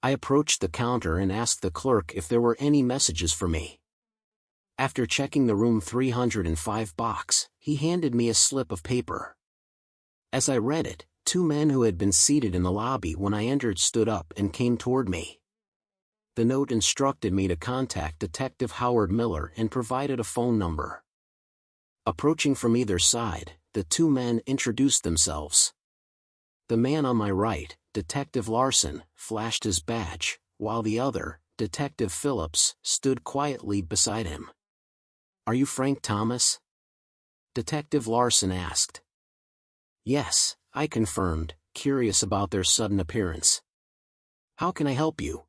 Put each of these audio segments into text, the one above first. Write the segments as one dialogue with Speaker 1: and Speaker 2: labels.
Speaker 1: I approached the counter and asked the clerk if there were any messages for me. After checking the room 305 box, he handed me a slip of paper. As I read it, two men who had been seated in the lobby when I entered stood up and came toward me. The note instructed me to contact Detective Howard Miller and provided a phone number. Approaching from either side, the two men introduced themselves. The man on my right, Detective Larson, flashed his badge, while the other, Detective Phillips, stood quietly beside him. "Are you Frank Thomas?" Detective Larson asked. "Yes," I confirmed, curious about their sudden appearance. "How can I help you?"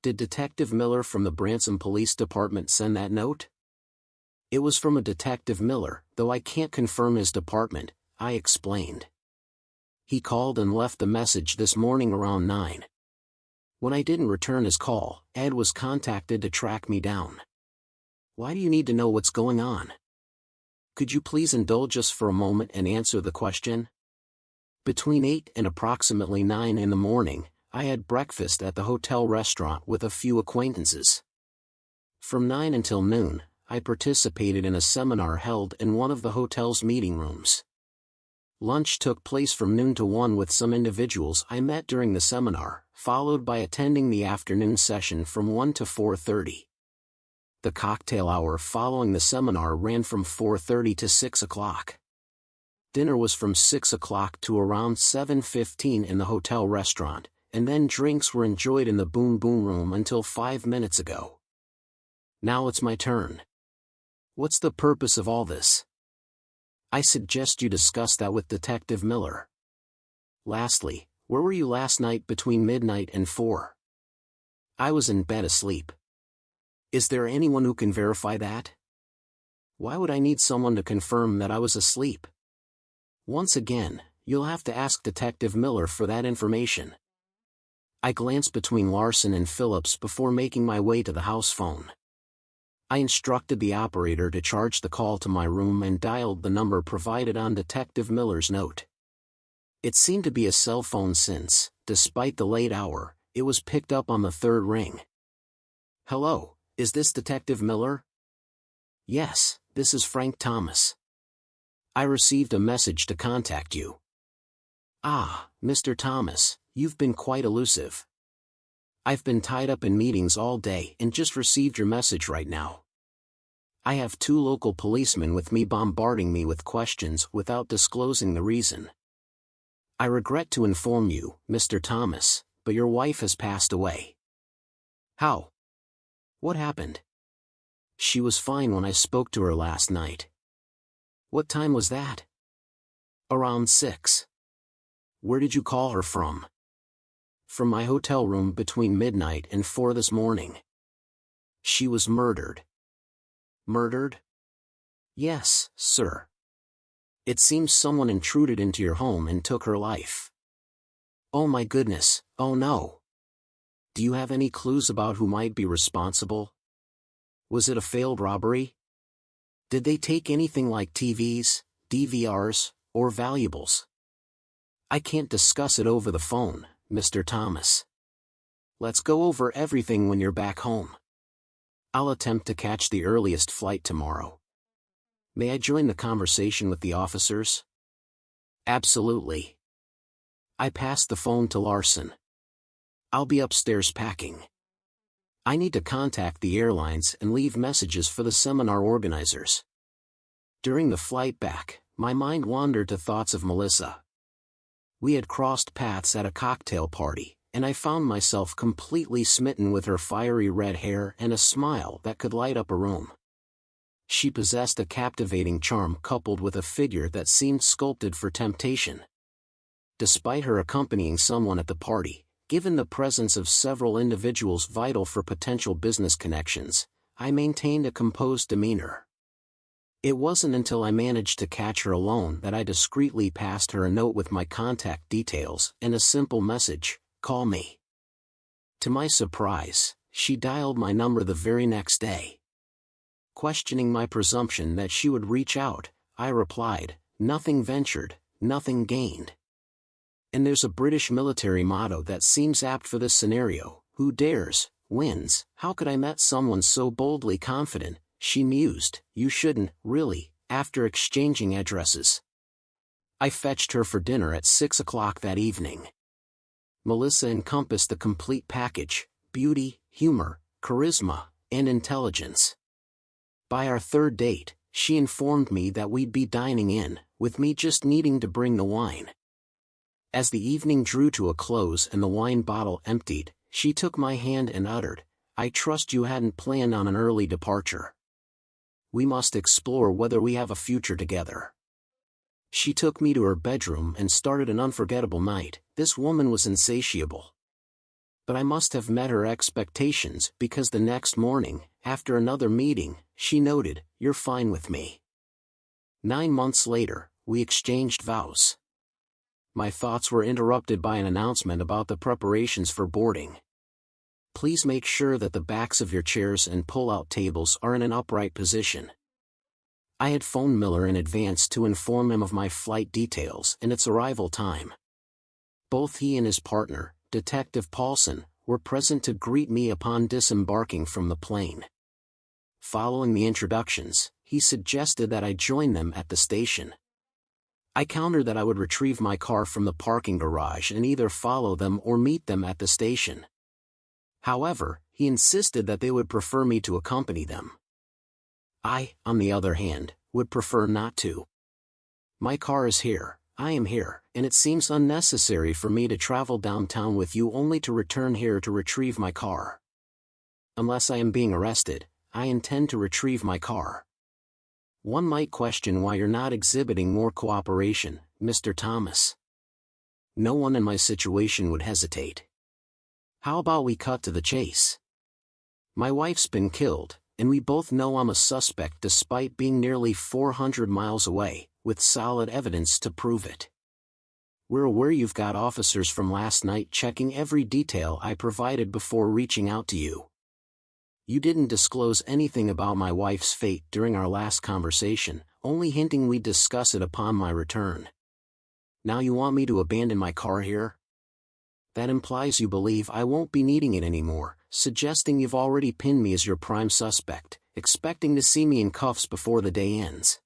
Speaker 1: "Did Detective Miller from the Branson Police Department send that note?" "It was from a Detective Miller, though I can't confirm his department," I explained. "He called and left a message this morning around 9. When I didn't return his call, Ed was contacted to track me down." "Why do you need to know what's going on?" "Could you please indulge us for a moment and answer the question?" Between 8 and approximately 9 in the morning, I had breakfast at the hotel restaurant with a few acquaintances. From 9 until noon, I participated in a seminar held in one of the hotel's meeting rooms. Lunch took place from noon to 1 with some individuals I met during the seminar, followed by attending the afternoon session from 1 to 4:30. The cocktail hour following the seminar ran from 4:30 to 6 o'clock. Dinner was from 6 o'clock to around 7:15 in the hotel restaurant, and then drinks were enjoyed in the Boom Boom Room until 5 minutes ago. Now it's my turn. What's the purpose of all this? I suggest you discuss that with Detective Miller. Lastly, where were you last night between midnight and 4? I was in bed asleep. Is there anyone who can verify that? Why would I need someone to confirm that I was asleep? Once again, you'll have to ask Detective Miller for that information. I glanced between Larson and Phillips before making my way to the house phone. I instructed the operator to charge the call to my room and dialed the number provided on Detective Miller's note. It seemed to be a cell phone since, despite the late hour, it was picked up on the third ring. "Hello, is this Detective Miller?" "Yes, this is Frank Thomas. I received a message to contact you." "Ah, Mr. Thomas, you've been quite elusive. I've been tied up in meetings all day and just received your message right now. I have two local policemen with me bombarding me with questions without disclosing the reason. I regret to inform you, Mr. Thomas, but your wife has passed away." "How? What happened?" "She was fine when I spoke to her last night." "What time was that?" "Around 6. "Where did you call her from?" "From my hotel room between midnight and 4 this morning." "She was murdered." "Murdered?" "Yes, sir. It seems someone intruded into your home and took her life." "Oh my goodness, oh no. Do you have any clues about who might be responsible? Was it a failed robbery? Did they take anything like TVs, DVRs, or valuables?" "I can't discuss it over the phone, Mr. Thomas. Let's go over everything when you're back home. I'll attempt to catch the earliest flight tomorrow. May I join the conversation with the officers?" "Absolutely." I passed the phone to Larson. "I'll be upstairs packing. I need to contact the airlines and leave messages for the seminar organizers." During the flight back, my mind wandered to thoughts of Melissa. We had crossed paths at a cocktail party, and I found myself completely smitten with her fiery red hair and a smile that could light up a room. She possessed a captivating charm coupled with a figure that seemed sculpted for temptation. Despite her accompanying someone at the party, given the presence of several individuals vital for potential business connections, I maintained a composed demeanor. It wasn't until I managed to catch her alone that I discreetly passed her a note with my contact details and a simple message, "Call me." To my surprise, she dialed my number the very next day. Questioning my presumption that she would reach out, I replied, "Nothing ventured, nothing gained." And there's a British military motto that seems apt for this scenario: who dares, wins. How could I met someone so boldly confident? She mused. You shouldn't, really, after exchanging addresses. I fetched her for dinner at 6 o'clock that evening. Melissa encompassed the complete package: beauty, humor, charisma, and intelligence. By our third date, she informed me that we'd be dining in, with me just needing to bring the wine. As the evening drew to a close and the wine bottle emptied, she took my hand and uttered, I trust you hadn't planned on an early departure. We must explore whether we have a future together. She took me to her bedroom and started an unforgettable night. This woman was insatiable. But I must have met her expectations, because the next morning, after another meeting, she noted, You're fine with me. 9 months later, we exchanged vows. My thoughts were interrupted by an announcement about the preparations for boarding. Please make sure that the backs of your chairs and pull-out tables are in an upright position. I had phoned Miller in advance to inform him of my flight details and its arrival time. Both he and his partner, Detective Paulson, were present to greet me upon disembarking from the plane. Following the introductions, he suggested that I join them at the station. I countered that I would retrieve my car from the parking garage and either follow them or meet them at the station. However, he insisted that they would prefer me to accompany them. I, on the other hand, would prefer not to. My car is here, I am here, and it seems unnecessary for me to travel downtown with you only to return here to retrieve my car. Unless I am being arrested, I intend to retrieve my car. One might question why you're not exhibiting more cooperation, Mr. Thomas. No one in my situation would hesitate. How about we cut to the chase? My wife's been killed, and we both know I'm a suspect despite being nearly 400 miles away, with solid evidence to prove it. We're aware you've got officers from last night checking every detail I provided before reaching out to you. You didn't disclose anything about my wife's fate during our last conversation, only hinting we'd discuss it upon my return. Now you want me to abandon my car here? That implies you believe I won't be needing it anymore, suggesting you've already pinned me as your prime suspect, expecting to see me in cuffs before the day ends.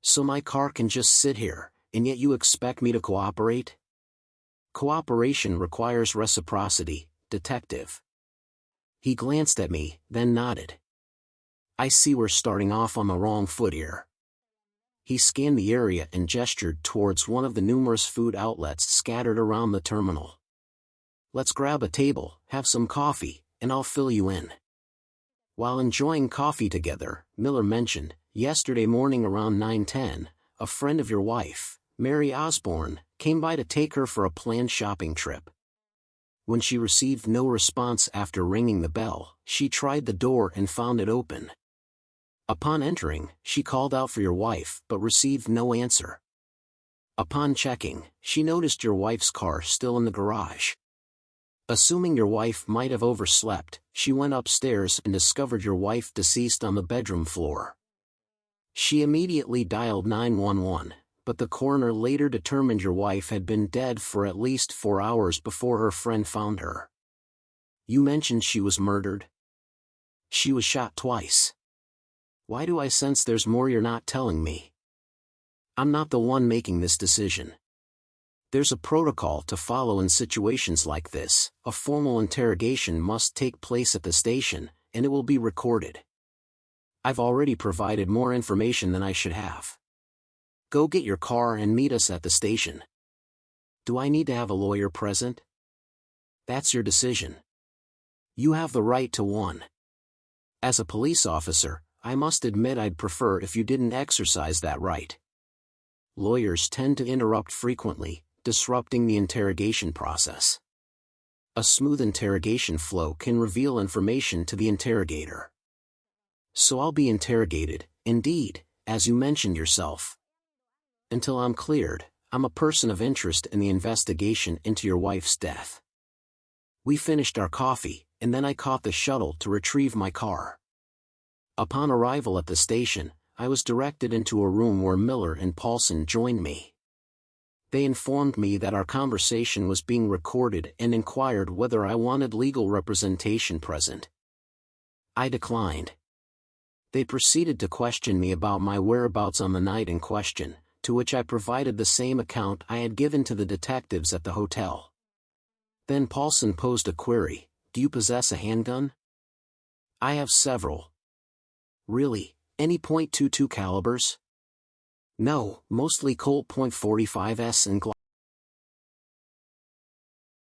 Speaker 1: So my car can just sit here, and yet you expect me to cooperate? Cooperation requires reciprocity, Detective. He glanced at me, then nodded. I see we're starting off on the wrong foot here. He scanned the area and gestured towards one of the numerous food outlets scattered around the terminal. Let's grab a table, have some coffee, and I'll fill you in. While enjoying coffee together, Miller mentioned, yesterday morning around 9:10, a friend of your wife, Mary Osborne, came by to take her for a planned shopping trip. When she received no response after ringing the bell, she tried the door and found it open. Upon entering, she called out for your wife but received no answer. Upon checking, she noticed your wife's car still in the garage. Assuming your wife might have overslept, she went upstairs and discovered your wife deceased on the bedroom floor. She immediately dialed 911, but the coroner later determined your wife had been dead for at least 4 hours before her friend found her. You mentioned she was murdered? She was shot twice. Why do I sense there's more you're not telling me? I'm not the one making this decision. There's a protocol to follow in situations like this. A formal interrogation must take place at the station, and it will be recorded. I've already provided more information than I should have. Go get your car and meet us at the station. Do I need to have a lawyer present? That's your decision. You have the right to one. As a police officer, I must admit I'd prefer if you didn't exercise that right. Lawyers tend to interrupt frequently, disrupting the interrogation process. A smooth interrogation flow can reveal information to the interrogator. So I'll be interrogated, indeed, as you mentioned yourself. Until I'm cleared, I'm a person of interest in the investigation into your wife's death. We finished our coffee, and then I caught the shuttle to retrieve my car. Upon arrival at the station, I was directed into a room where Miller and Paulson joined me. They informed me that our conversation was being recorded and inquired whether I wanted legal representation present. I declined. They proceeded to question me about my whereabouts on the night in question, to which I provided the same account I had given to the detectives at the hotel. Then Paulson posed a query: "Do you possess a handgun?" "I have several." "Really? Any .22 calibers?" "No, mostly Colt .45s and Glock